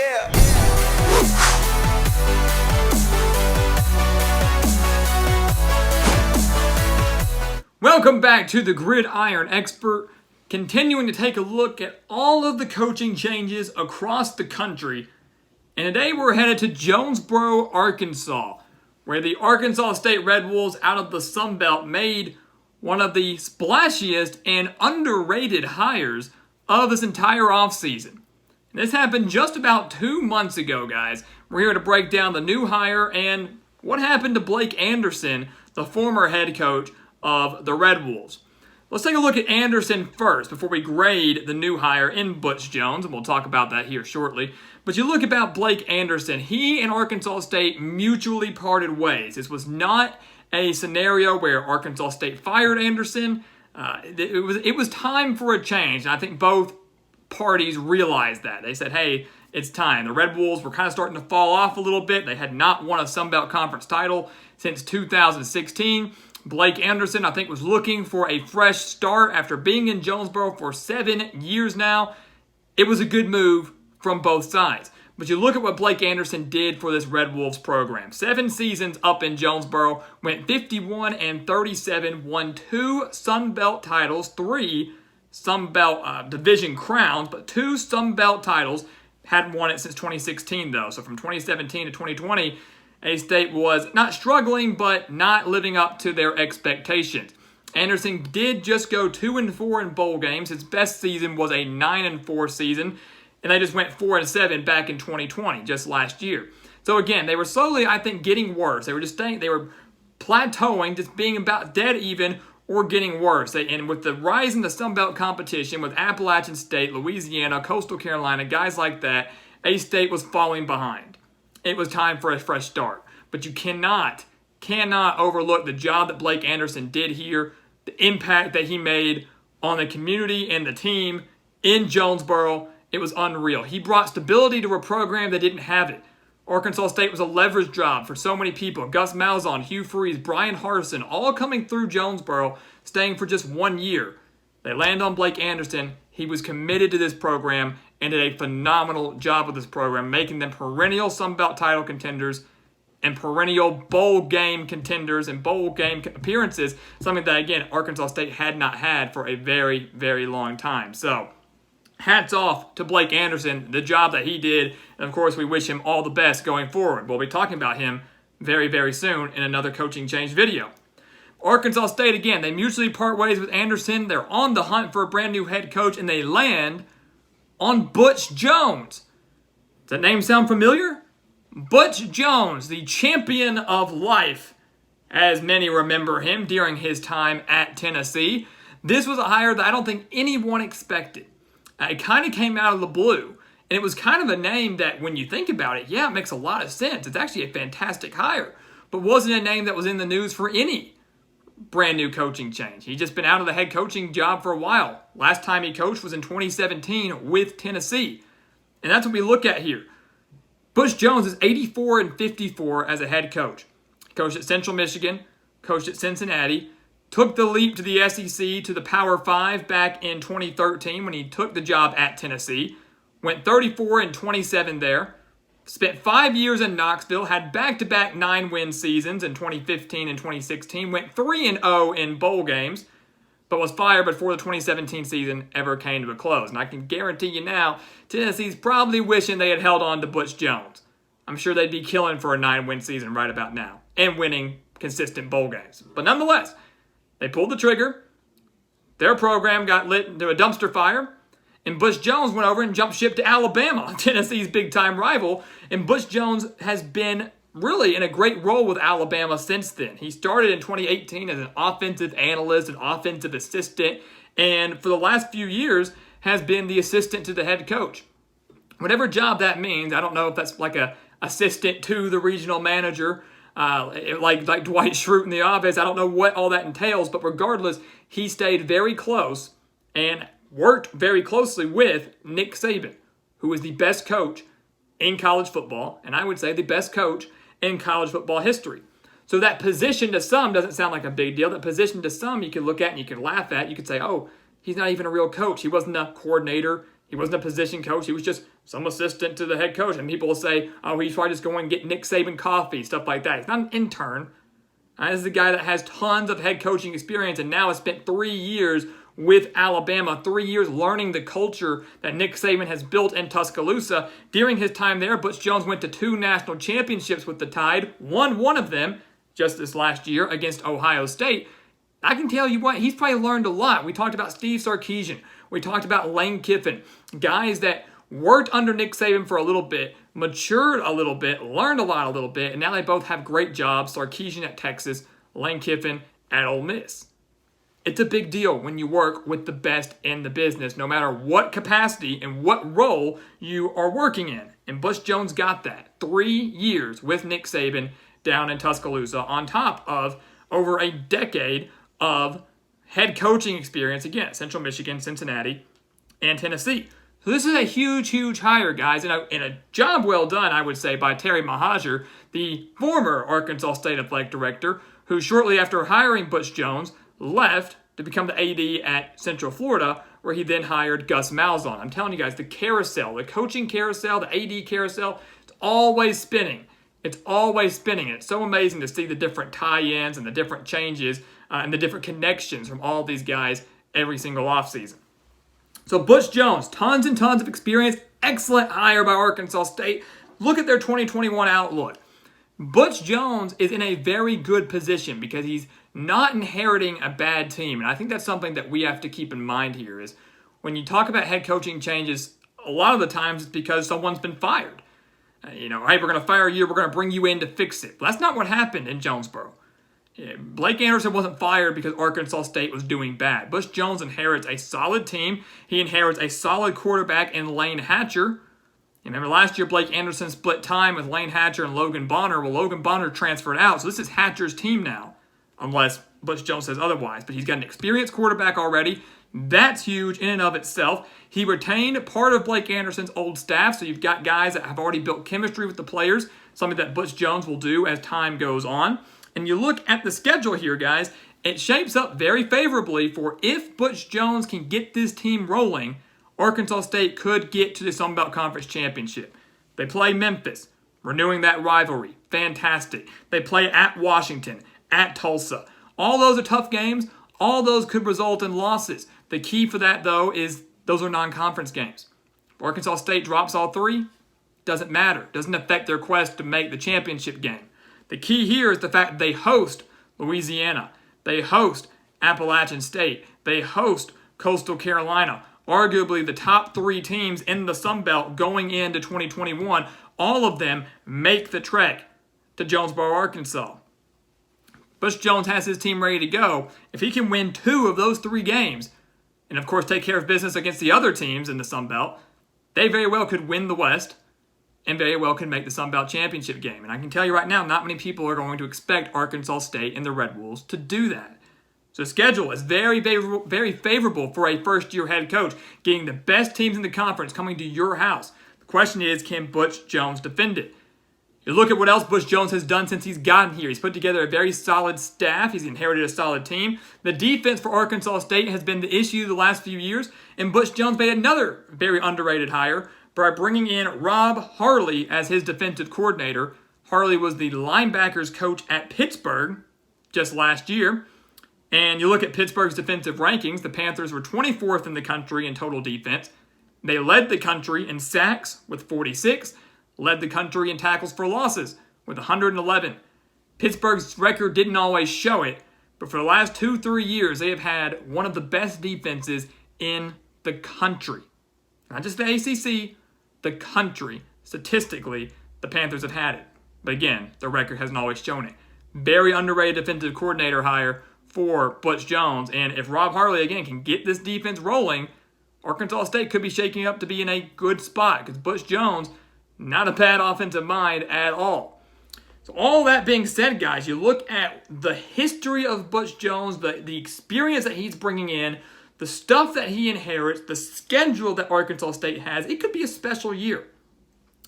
Yeah. Welcome back to the Gridiron Expert, continuing to take a look at all of the coaching changes across the country. And today we're headed to Jonesboro, Arkansas, where the Arkansas State Red Wolves out of the Sun Belt made one of the splashiest and underrated hires of this entire offseason. This happened just about 2 months ago, guys. We're here to break down the new hire and what happened to Blake Anderson, the former head coach of the Red Wolves. Let's take a look at Anderson first before we grade the new hire in Butch Jones, and we'll talk about that here shortly. But you look about Blake Anderson, he and Arkansas State mutually parted ways. This was not a scenario where Arkansas State fired Anderson. It was time for a change, and I think both parties realized that. They said, hey, it's time. The Red Wolves were kind of starting to fall off a little bit. They had not won a Sun Belt Conference title since 2016. Blake Anderson, I think, was looking for a fresh start after being in Jonesboro for 7 years now. It was a good move from both sides. But you look at what Blake Anderson did for this Red Wolves program. 7 seasons up in Jonesboro, went 51-37, won 2 Sun Belt titles, 3 Sun Belt division crowns, but 2 Sun Belt titles. Hadn't won it since 2016, though. So from 2017 to 2020, A-State was not struggling, but not living up to their expectations. Anderson did just go 2-4 in bowl games. His best season was a 9-4 season, and they just went 4-7 back in 2020, just last year. So again, they were slowly, I think, getting worse. They were plateauing, just being about dead even or getting worse. And with the rise in the Sun Belt competition with Appalachian State, Louisiana, Coastal Carolina, guys like that, A-State was falling behind. It was time for a fresh start. But you cannot overlook the job that Blake Anderson did here, the impact that he made on the community and the team in Jonesboro. It was unreal. He brought stability to a program that didn't have it. Arkansas State was a leverage job for so many people. Gus Malzahn, Hugh Freeze, Brian Harsin, all coming through Jonesboro, staying for just 1 year. They land on Blake Anderson. He was committed to this program and did a phenomenal job with this program, making them perennial Sun Belt title contenders and perennial bowl game contenders and bowl game appearances, something that, again, Arkansas State had not had for a very, very long time. So, hats off to Blake Anderson, the job that he did, and of course, we wish him all the best going forward. We'll be talking about him very, very soon in another coaching change video. Arkansas State, again, they mutually part ways with Anderson. They're on the hunt for a brand new head coach, and they land on Butch Jones. Does that name sound familiar? Butch Jones, the champion of life, as many remember him during his time at Tennessee. This was a hire that I don't think anyone expected. It kind of came out of the blue, and it was kind of a name that, when you think about it, yeah, it makes a lot of sense. It's actually a fantastic hire, but wasn't a name that was in the news for any brand new coaching change. He'd just been out of the head coaching job for a while. Last time he coached was in 2017 with Tennessee. And that's what we look at here. Butch Jones is 84-54 as a head coach. Coached at Central Michigan, coached at Cincinnati, took the leap to the SEC to the Power 5 back in 2013 when he took the job at Tennessee. Went 34-27 there. Spent 5 years in Knoxville, had back-to-back 9-win seasons in 2015 and 2016, went 3-0 in bowl games, but was fired before the 2017 season ever came to a close. And I can guarantee you now, Tennessee's probably wishing they had held on to Butch Jones. I'm sure they'd be killing for a 9-win season right about now and winning consistent bowl games. But nonetheless, they pulled the trigger. Their program got lit into a dumpster fire. And Butch Jones went over and jumped ship to Alabama, Tennessee's big-time rival. And Butch Jones has been really in a great role with Alabama since then. He started in 2018 as an offensive analyst, an offensive assistant, and for the last few years has been the assistant to the head coach. Whatever job that means, I don't know if that's like a assistant to the regional manager, like Dwight Schrute in the office. I don't know what all that entails, but regardless, he stayed very close and worked very closely with Nick Saban, who is the best coach in college football, and I would say the best coach in college football history. So that position to some doesn't sound like a big deal. That position to some you could look at and you could laugh at. You could say, oh, he's not even a real coach. He wasn't a coordinator. He wasn't a position coach. He was just some assistant to the head coach. And people will say, oh, he's probably just going to get Nick Saban coffee, stuff like that. He's not an intern. This is a guy that has tons of head coaching experience and now has spent 3 years with Alabama, 3 years learning the culture that Nick Saban has built in Tuscaloosa. During his time there, Butch Jones went to 2 national championships with the Tide, won one of them just this last year against Ohio State. I can tell you what, he's probably learned a lot. We talked about Steve Sarkisian. We talked about Lane Kiffin, guys that worked under Nick Saban for a little bit, matured a little bit, learned a lot a little bit, and now they both have great jobs. Sarkisian at Texas, Lane Kiffin at Ole Miss. It's a big deal when you work with the best in the business, no matter what capacity and what role you are working in. And Butch Jones got that. 3 years with Nick Saban down in Tuscaloosa on top of over a decade of head coaching experience, again, Central Michigan, Cincinnati, and Tennessee. So this is a huge, huge hire, guys, and a job well done, I would say, by Terry Mohajir, the former Arkansas State athletic director, who shortly after hiring Butch Jones left to become the AD at Central Florida, where he then hired Gus Malzahn. I'm telling you guys, the carousel, the coaching carousel, the AD carousel, it's always spinning. It's always spinning. It's so amazing to see the different tie-ins and the different changes and the different connections from all these guys every single offseason. So Butch Jones, tons and tons of experience, excellent hire by Arkansas State. Look at their 2021 outlook. Butch Jones is in a very good position because he's not inheriting a bad team. And I think that's something that we have to keep in mind here is when you talk about head coaching changes, a lot of the times it's because someone's been fired. Hey, we're going to fire you, we're going to bring you in to fix it. But that's not what happened in Jonesboro. Blake Anderson wasn't fired because Arkansas State was doing bad. Butch Jones inherits a solid team. He inherits a solid quarterback in Lane Hatcher. Remember last year, Blake Anderson split time with Lane Hatcher and Logan Bonner. Well, Logan Bonner transferred out, so this is Hatcher's team now, unless Butch Jones says otherwise. But he's got an experienced quarterback already. That's huge in and of itself. He retained part of Blake Anderson's old staff, so you've got guys that have already built chemistry with the players, something that Butch Jones will do as time goes on. And you look at the schedule here, guys, it shapes up very favorably for if Butch Jones can get this team rolling, Arkansas State could get to the Sun Belt Conference Championship. They play Memphis, renewing that rivalry. Fantastic. They play at Washington, at Tulsa. All those are tough games. All those could result in losses. The key for that, though, is those are non-conference games. If Arkansas State drops all 3, doesn't matter. Doesn't affect their quest to make the championship game. The key here is the fact that they host Louisiana. They host Appalachian State. They host Coastal Carolina. Arguably the top 3 teams in the Sun Belt going into 2021. All of them make the trek to Jonesboro, Arkansas. Butch Jones has his team ready to go. If he can win 2 of those 3 games, and of course take care of business against the other teams in the Sun Belt, they very well could win the West and very well can make the Sun Belt Championship game. And I can tell you right now, not many people are going to expect Arkansas State and the Red Wolves to do that. So schedule is very favorable for a first-year head coach, getting the best teams in the conference coming to your house. The question is, can Butch Jones defend it? You look at what else Butch Jones has done since he's gotten here. He's put together a very solid staff. He's inherited a solid team. The defense for Arkansas State has been the issue the last few years, and Butch Jones made another very underrated hire by bringing in Rob Harley as his defensive coordinator. Harley was the linebackers coach at Pittsburgh just last year. And you look at Pittsburgh's defensive rankings, the Panthers were 24th in the country in total defense. They led the country in sacks with 46, led the country in tackles for losses with 111. Pittsburgh's record didn't always show it, but for the last 2-3 years, they have had one of the best defenses in the country. Not just the ACC, the country. Statistically, the Panthers have had it. But again, the record hasn't always shown it. Very underrated defensive coordinator hire for Butch Jones. And if Rob Harley, again, can get this defense rolling, Arkansas State could be shaking up to be in a good spot because Butch Jones, not a bad offensive mind at all. So all that being said, guys, you look at the history of Butch Jones, the experience that he's bringing in, the stuff that he inherits, the schedule that Arkansas State has, it could be a special year.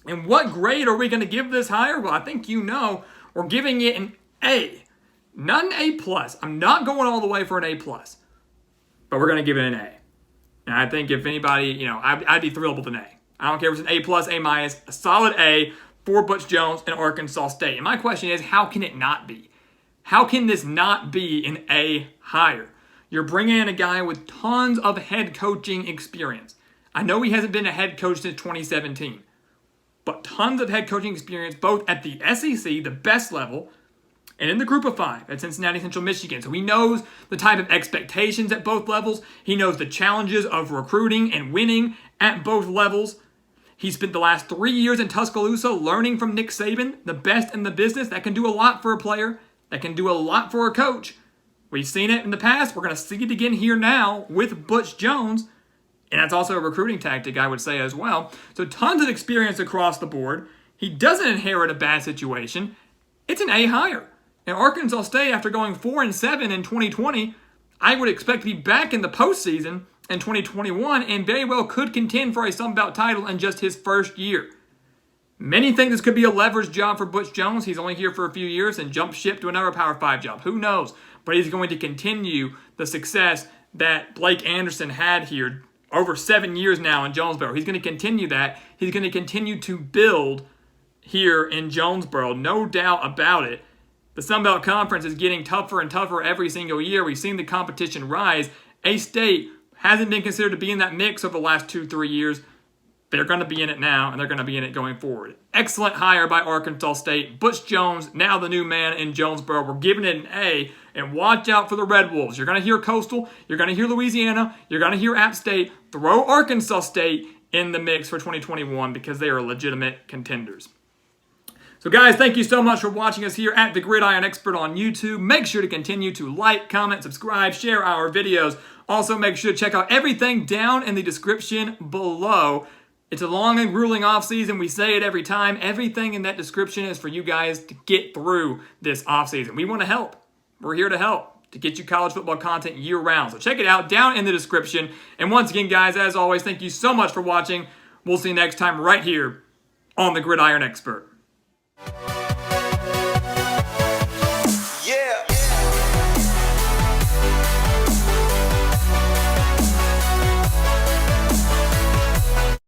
And what grade are we going to give this hire? Well, I think you know we're giving it an A. Not an A+. I'm not going all the way for an A+. But we're going to give it an A. And I think if anybody, I'd be thrilled with an A. I don't care if it's an A plus, A minus, a solid A for Butch Jones and Arkansas State. And my question is, how can it not be? How can this not be an A hire? You're bringing in a guy with tons of head coaching experience. I know he hasn't been a head coach since 2017, but tons of head coaching experience both at the SEC, the best level, and in the group of 5 at Cincinnati Central Michigan. So he knows the type of expectations at both levels. He knows the challenges of recruiting and winning at both levels. He spent the last 3 years in Tuscaloosa learning from Nick Saban, the best in the business. That can do a lot for a player. That can do a lot for a coach. We've seen it in the past. We're going to see it again here now with Butch Jones. And that's also a recruiting tactic, I would say, as well. So tons of experience across the board. He doesn't inherit a bad situation. It's an A hire. And Arkansas State, after going 4-7 in 2020, I would expect to be back in the postseason in 2021 and very well could contend for a Sun Belt title in just his first year. Many think this could be a leverage job for Butch Jones. He's only here for a few years and jump ship to another Power 5 job. Who knows? But he's going to continue the success that Blake Anderson had here over 7 years now in Jonesboro. He's going to continue that. He's going to continue to build here in Jonesboro. No doubt about it. The Sun Belt Conference is getting tougher and tougher every single year. We've seen the competition rise. A-State hasn't been considered to be in that mix over the last 2-3 years. They're going to be in it now, and they're going to be in it going forward. Excellent hire by Arkansas State. Butch Jones, now the new man in Jonesboro. We're giving it an A, and watch out for the Red Wolves. You're going to hear Coastal. You're going to hear Louisiana. You're going to hear App State. Throw Arkansas State in the mix for 2021 because they are legitimate contenders. So guys, thank you so much for watching us here at The Gridiron Expert on YouTube. Make sure to continue to like, comment, subscribe, share our videos. Also, make sure to check out everything down in the description below. It's a long and grueling offseason. We say it every time. Everything in that description is for you guys to get through this offseason. We want to help. We're here to help, to get you college football content year-round. So check it out down in the description. And once again, guys, as always, thank you so much for watching. We'll see you next time right here on The Gridiron Expert.